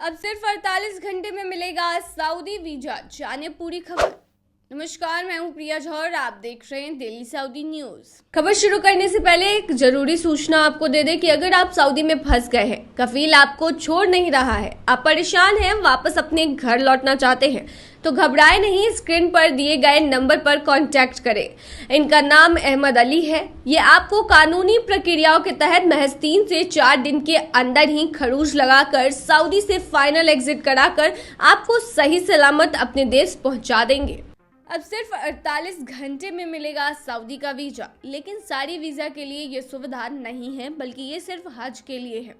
अब सिर्फ 48 घंटे में मिलेगा सऊदी वीजा, जाने पूरी खबर। नमस्कार, मैं हूं प्रिया झौर, आप देख रहे हैं दिल्ली सऊदी न्यूज। खबर शुरू करने से पहले एक जरूरी सूचना आपको दे दें कि अगर आप सऊदी में फंस गए हैं, कफील आपको छोड़ नहीं रहा है, आप परेशान हैं, वापस अपने घर लौटना चाहते हैं, तो घबराए नहीं, स्क्रीन पर दिए गए नंबर पर कांटेक्ट करें। इनका नाम अहमद अली है। ये आपको कानूनी प्रक्रियाओं के तहत महज 3 से 4 दिन के अंदर ही खरूज लगाकर सऊदी से फाइनल एग्जिट कराकर आपको सही सलामत अपने देश पहुंचा देंगे। अब सिर्फ 48 घंटे में मिलेगा सऊदी का वीजा, लेकिन सारी वीजा के लिए ये सुविधा नहीं है, बल्कि ये सिर्फ हज के लिए है।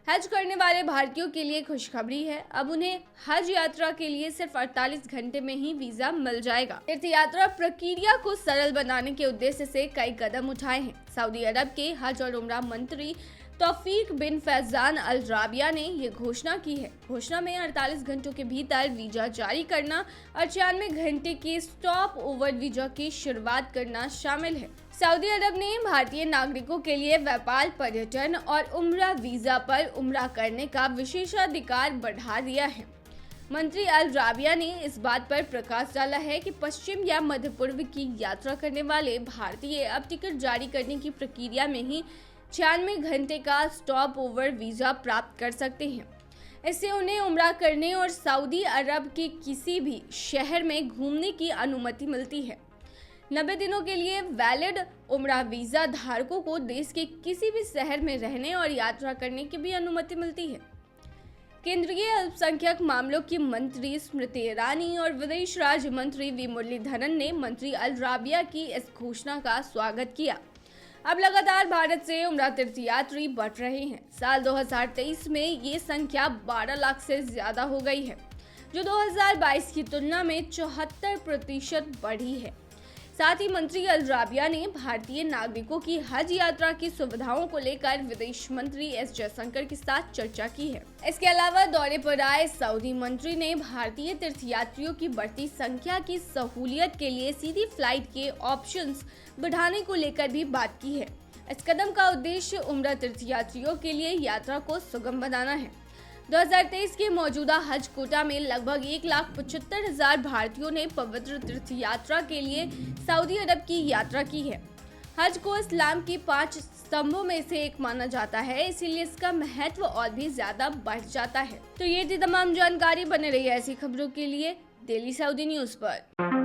हज करने वाले भारतीयों के लिए खुशखबरी है। अब उन्हें हज यात्रा के लिए सिर्फ 48 घंटे में ही वीजा मिल जाएगा। तीर्थ यात्रा प्रक्रिया को सरल बनाने के उद्देश्य से कई कदम उठाए हैं। सऊदी अरब के हज और उमरा मंत्री तौफीक बिन फैजान अल राबिया ने ये घोषणा की है। घोषणा में 48 घंटों के भीतर वीजा जारी करना और 96 घंटे के स्टॉप ओवर वीजा की शुरुआत करना शामिल है। सऊदी अरब ने भारतीय नागरिकों के लिए व्यापार, पर्यटन और उम्रा वीजा पर उम्रा करने का विशेषाधिकार बढ़ा दिया है। मंत्री अल राबिया ने इस बात पर प्रकाश डाला है कि पश्चिम या मध्य पूर्व की यात्रा करने वाले भारतीय अब टिकट जारी करने की प्रक्रिया में ही 96 घंटे का स्टॉप ओवर वीजा प्राप्त कर सकते हैं। इससे उन्हें उम्रा करने और सऊदी अरब के किसी भी शहर में घूमने की अनुमति मिलती है। 90 दिनों के लिए वैलिड उम्रा वीजा धारकों को देश के किसी भी शहर में रहने और यात्रा करने की भी अनुमति मिलती है। केंद्रीय अल्पसंख्यक मामलों की मंत्री स्मृति ईरानी और विदेश राज्य मंत्री वी मुरलीधरन ने मंत्री अल राबिया की इस घोषणा का स्वागत किया। अब लगातार भारत से उम्रा तीर्थयात्री बढ़ रहे हैं। साल 2023 में ये संख्या 12 लाख से ज्यादा हो गई है, जो 2022 की तुलना में 74% बढ़ी है। साथ ही मंत्री अल राबिया ने भारतीय नागरिकों की हज यात्रा की सुविधाओं को लेकर विदेश मंत्री एस जयशंकर के साथ चर्चा की है। इसके अलावा दौरे पर आए सऊदी मंत्री ने भारतीय तीर्थयात्रियों की बढ़ती संख्या की सहूलियत के लिए सीधी फ्लाइट के ऑप्शंस बढ़ाने को लेकर भी बात की है। इस कदम का उद्देश्य उम्रा तीर्थयात्रियों के लिए यात्रा को सुगम बनाना है। 2023 के मौजूदा हज कोटा में लगभग 1,75,000 भारतीयों ने पवित्र तीर्थ यात्रा के लिए सऊदी अरब की यात्रा की है। हज को इस्लाम की 5 स्तंभों में से एक माना जाता है, इसीलिए इसका महत्व और भी ज्यादा बढ़ जाता है। तो ये थी तमाम जानकारी। बने रही ऐसी खबरों के लिए दिल्ली सऊदी न्यूज पर।